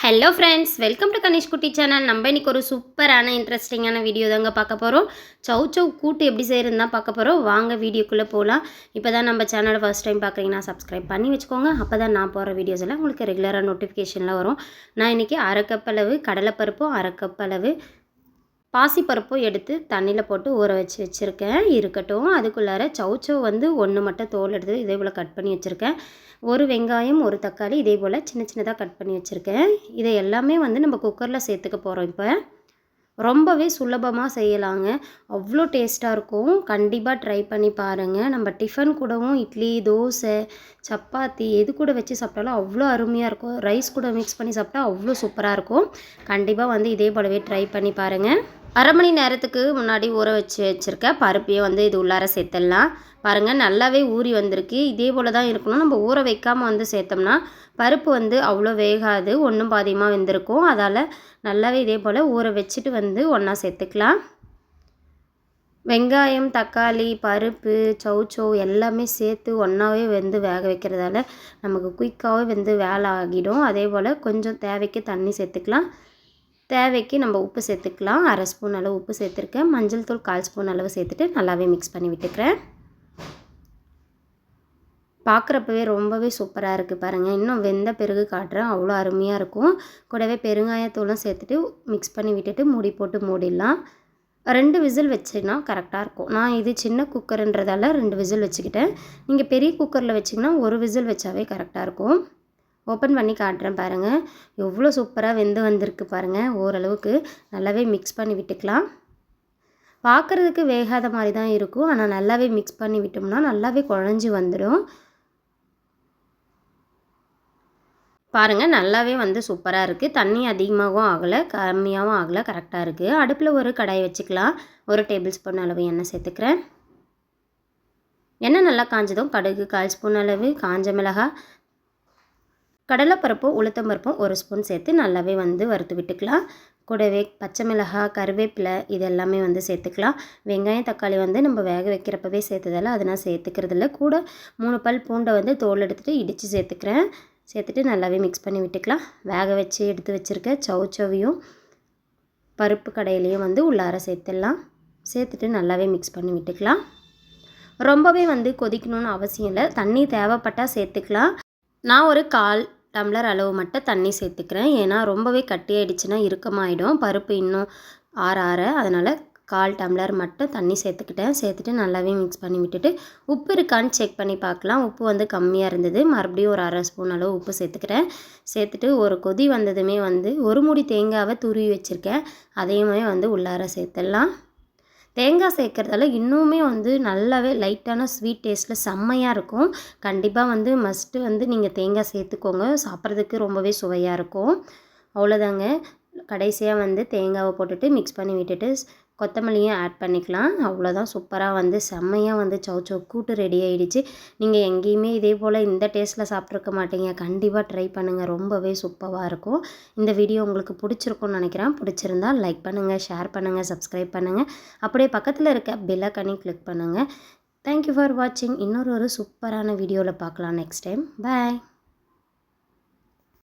Hello friends, welcome to Kanish குட்டி channel. நம்ம இன்றைக்கி ஒரு சூப்பரான இன்ட்ரெஸ்டிங்கான வீடியோ தாங்க பார்க்க போகிறோம். சௌ கூட்டு எப்படி செய்கிறதுன்னு தான் பார்க்க போகிறோம். வாங்க வீடியோக்குள்ளே போகலாம். இப்போ தான் நம்ம சேனலை ஃபர்ஸ்ட் டைம் பார்க்குறீங்கன்னா சப்ஸ்கிரைப் பண்ணி வச்சுக்கோங்க. அப்போ தான் நான் போகிற வீடியோஸ் எல்லாம் உங்களுக்கு ரெகுலராக நோட்டிஃபிகேஷனில் வரும். நான் இன்றைக்கி அரை கப் அளவு கடலைப்பருப்பும் அரை கப் அளவு பாசிப்பருப்பும் எடுத்து தண்ணியில் போட்டு ஊற வச்சுருக்கேன். இருக்கட்டும். அதுக்குள்ளார சௌ வந்து ஒன்று மட்டும் தோல் எடுத்து இதே போல் கட் பண்ணி வச்சுருக்கேன். ஒரு வெங்காயம் ஒரு தக்காளி இதே போல் சின்ன சின்னதாக கட் பண்ணி வச்சுருக்கேன். இதை எல்லாமே வந்து நம்ம குக்கரில் சேர்த்துக்க போகிறோம். இப்போ ரொம்பவே சுலபமாக செய்யலாங்க. அவ்வளோ டேஸ்ட்டாக இருக்கும். கண்டிப்பாக ட்ரை பண்ணி பாருங்கள். நம்ம டிஃபன் கூடவும் இட்லி, தோசை, சப்பாத்தி எது கூட வச்சு சாப்பிட்டாலும் அவ்வளோ அருமையாக இருக்கும். ரைஸ் கூட மிக்ஸ் பண்ணி சாப்பிட்டா அவ்வளோ சூப்பராக இருக்கும். கண்டிப்பாக வந்து இதே போலவே ட்ரை பண்ணி பாருங்கள். அரை மணி நேரத்துக்கு முன்னாடி ஊற வச்சுருக்க பருப்பையும் வந்து இது உள்ளார சேர்த்துடலாம். பாருங்கள், நல்லாவே ஊறி வந்திருக்கு. இதே போல் தான் இருக்கணும். நம்ம ஊற வைக்காமல் வந்து சேர்த்தோம்னா பருப்பு வந்து அவ்வளோ வேகாது, ஒன்றும் பாதியமாக வெந்திருக்கும். அதால் நல்லாவே இதே போல் ஊற வச்சுட்டு வந்து ஒன்றா சேர்த்துக்கலாம். வெங்காயம், தக்காளி, பருப்பு, சௌ எல்லாமே சேர்த்து ஒன்றாவே வெந்து வேக வைக்கிறதால நமக்கு குயிக்காகவே வெந்து வேலை ஆகிடும். அதே போல் கொஞ்சம் தேவைக்கு தண்ணி சேர்த்துக்கலாம். தேவைக்கு நம்ம உப்பு சேர்த்துக்கலாம். அரை ஸ்பூன் அளவு உப்பு சேர்த்துருக்கேன். மஞ்சள் தூள் 1/4 ஸ்பூன் அளவு சேர்த்துட்டு நல்லாவே மிக்ஸ் பண்ணி விட்டுக்கிறேன். பார்க்குறப்பவே ரொம்பவே சூப்பராக இருக்குது பாருங்கள். இன்னும் வெந்த பிறகு காட்டுறேன், அவ்வளோ அருமையாக இருக்கும். கூடவே பெருங்காயத்தூளும் சேர்த்துட்டு மிக்ஸ் பண்ணி விட்டுட்டு மூடி போட்டு மூடிடலாம். 2 விசில் வச்சுன்னா கரெக்டாக இருக்கும். நான் இது சின்ன குக்கருன்றதால 2 விசில் வச்சுக்கிட்டேன். நீங்கள் பெரிய குக்கரில் வச்சிங்கன்னா 1 விசில் வச்சாவே கரெக்டாக இருக்கும். ஓப்பன் பண்ணி காட்டுறேன் பாருங்கள். எவ்வளோ சூப்பராக வெந்து வந்திருக்கு பாருங்கள். ஓரளவுக்கு நல்லாவே மிக்ஸ் பண்ணி விட்டுக்கலாம். பார்க்குறதுக்கு வேகாத மாதிரி தான் இருக்கும். ஆனால் நல்லாவே மிக்ஸ் பண்ணி விட்டோம்னா நல்லாவே குழஞ்சி வந்துடும். பாருங்கள், நல்லாவே வந்து சூப்பராக இருக்குது. தண்ணி அதிகமாகவும் ஆகலை, கம்மியாகவும் ஆகலை, கரெக்டாக இருக்குது. அடுப்பில் ஒரு கடாய் வச்சுக்கலாம். 1 டேபிள் ஸ்பூன் அளவு எண்ணெய் சேர்த்துக்கிறேன். எண்ணெய் நல்லா காஞ்சதும் கடுகு 1/4 ஸ்பூன் அளவு, காஞ்ச மிளகாய், கடலைப்பருப்பும் உளுத்தம்பருப்பும் 1 ஸ்பூன் சேர்த்து நல்லாவே வந்து வறுத்து விட்டுக்கலாம். கூடவே பச்சை மிளகாய், கருவேப்பிலை இது எல்லாமே வந்து சேர்த்துக்கலாம். வெங்காயம், தக்காளி வந்து நம்ம வேக வைக்கிறப்பவே சேர்த்ததால் அதை நான் சேர்த்துக்கிறதில்ல. கூட 3 பல் பூண்டை வந்து தோல் எடுத்துகிட்டு இடித்து சேர்த்துக்கிறேன். சேர்த்துட்டு நல்லாவே மிக்ஸ் பண்ணி விட்டுக்கலாம். வேக வச்சு எடுத்து வச்சுருக்க சௌவையும் பருப்பு கடையிலையும் வந்து உள்ளார சேர்த்துடலாம். சேர்த்துட்டு நல்லாவே மிக்ஸ் பண்ணி விட்டுக்கலாம். ரொம்பவே வந்து கொதிக்கணும்னு அவசியம் இல்லை. தண்ணி தேவைப்பட்டால் சேர்த்துக்கலாம். நான் ஒரு 1/4 டம்ளர் அளவு மட்டும் தண்ணி சேர்த்துக்கிறேன். ஏன்னா ரொம்பவே கட்டியாயிடுச்சுன்னா இறுக்கமாயிடும் பருப்பு இன்னும் ஆற. அதனால் 1/4 டம்ளர் மட்டும் தண்ணி சேர்த்துக்கிட்டேன். சேர்த்துட்டு நல்லாவே மிக்ஸ் பண்ணி விட்டுட்டு உப்பு இருக்கான்னு செக் பண்ணி பார்க்கலாம். உப்பு வந்து கம்மியாக இருந்தது. மறுபடியும் ஒரு 1/2 ஸ்பூன் அளவு உப்பு சேர்த்துக்கிறேன். சேர்த்துட்டு ஒரு கொதி வந்ததுமே வந்து ஒரு மூடி தேங்காவை துருவி வச்சுருக்கேன். அதையுமே வந்து உள்ளார சேர்த்துடலாம். தேங்காய் சேர்க்குறதால இன்னுமே வந்து நல்லாவே லைட்டான ஸ்வீட் டேஸ்ட்டில் செம்மையாக இருக்கும். கண்டிப்பாக வந்து மஸ்ட்டு வந்து நீங்கள் தேங்காய் சேர்த்துக்கோங்க. சாப்பிட்றதுக்கு ரொம்பவே சுவையாக இருக்கும். அவ்வளோதாங்க. கடைசியாக வந்து தேங்காவை போட்டுட்டு மிக்ஸ் பண்ணி விட்டுட்டு கொத்தமல்லியும் ஆட் பண்ணிக்கலாம். அவ்வளோதான், சூப்பராக வந்து செம்மையாக வந்து சௌ கூட்டு ரெடி ஆகிடுச்சு. நீங்கள் எங்கேயுமே இதே போல் இந்த டேஸ்ட்டில் சாப்பிட்ருக்க மாட்டீங்க. கண்டிப்பாக ட்ரை பண்ணுங்கள். ரொம்பவே சூப்பராக இருக்கும். இந்த வீடியோ உங்களுக்கு பிடிச்சிருக்கும்னு நினைக்கிறேன். பிடிச்சிருந்தா லைக் பண்ணுங்கள், ஷேர் பண்ணுங்கள், சப்ஸ்கிரைப் பண்ணுங்கள். அப்படியே பக்கத்தில் இருக்க பெல் ஐகானை கிளிக் பண்ணுங்கள். தேங்க்யூ ஃபார் வாட்சிங். இன்னொரு சூப்பரான வீடியோவில் பார்க்கலாம் நெக்ஸ்ட் டைம். பாய்.